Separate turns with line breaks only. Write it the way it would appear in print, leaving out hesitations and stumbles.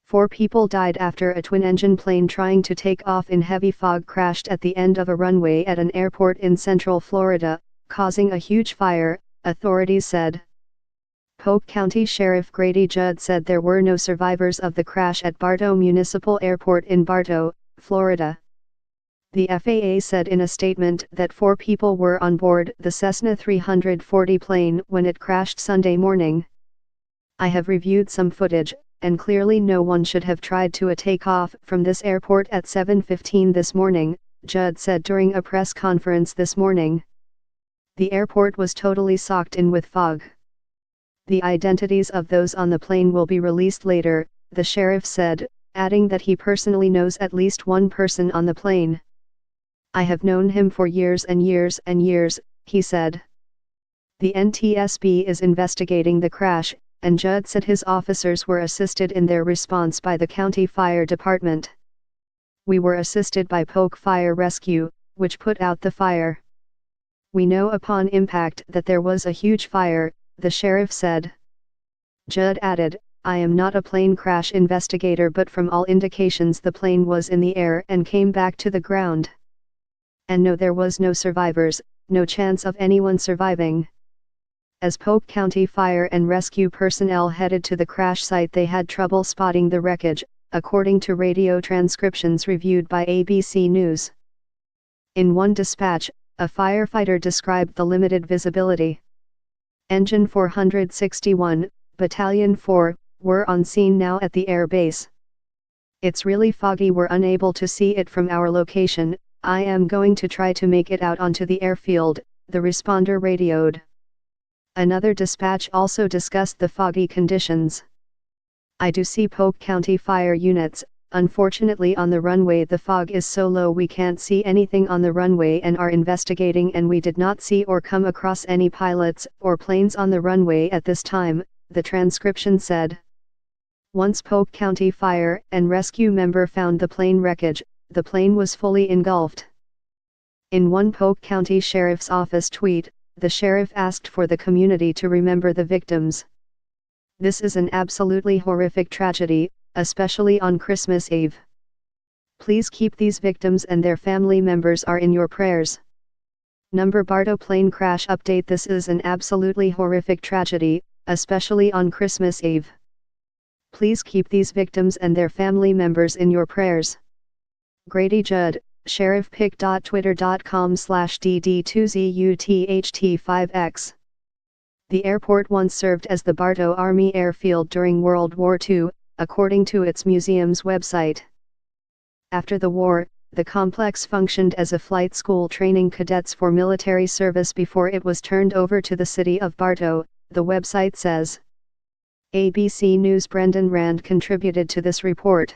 4 people died after a twin-engine plane trying to take off in heavy fog crashed at the end of a runway at an airport in central Florida, causing a huge fire, authorities said. Polk County Sheriff Grady Judd said there were no survivors of the crash at Bartow Municipal Airport in Bartow, Florida. The FAA said in a statement that 4 people were on board the Cessna 340 plane when it crashed Sunday morning. I have reviewed some footage, and clearly no one should have tried to take off from this airport at 7:15 this morning, Judd said during a press conference this morning. The airport was totally soaked in with fog. The identities of those on the plane will be released later, the sheriff said, adding that he personally knows at least one person on the plane. I have known him for years and years and years, he said. The NTSB is investigating the crash, and Judd said his officers were assisted in their response by the county fire department. We were assisted by Polk Fire Rescue, which put out the fire. We know upon impact that there was a huge fire, the sheriff said. Judd added, I am not a plane crash investigator, but from all indications the plane was in the air and came back to the ground. And no, there was no survivors, no chance of anyone surviving. As Polk County Fire and Rescue personnel headed to the crash site, they had trouble spotting the wreckage, according to radio transcriptions reviewed by ABC News. In one dispatch, a firefighter described the limited visibility. Engine 461, Battalion 4, were on scene now at the air base. It's really foggy, we're unable to see it from our location. I am going to try to make it out onto the airfield, the responder radioed. Another dispatch also discussed the foggy conditions. I do see Polk County fire units. Unfortunately on the runway the fog is so low we can't see anything on the runway and are investigating, and we did not see or come across any pilots or planes on the runway at this time, the transcription said. Once Polk County Fire and Rescue member found the plane wreckage, the plane was fully engulfed. In one Polk County Sheriff's Office tweet, the sheriff asked for the community to remember the victims. This is an absolutely horrific tragedy, especially on Christmas Eve. Please keep these victims and their family members are in your prayers. Number Bartow plane crash update. This is an absolutely horrific tragedy, especially on Christmas Eve. Please keep these victims and their family members in your prayers. Grady Judd, sheriffpic.twitter.com/dd2zutht5x. The airport once served as the Bartow Army Airfield during World War II, according to its museum's website. After the war, the complex functioned as a flight school training cadets for military service before it was turned over to the city of Bartow, the website says. ABC News' Brendan Rand contributed to this report.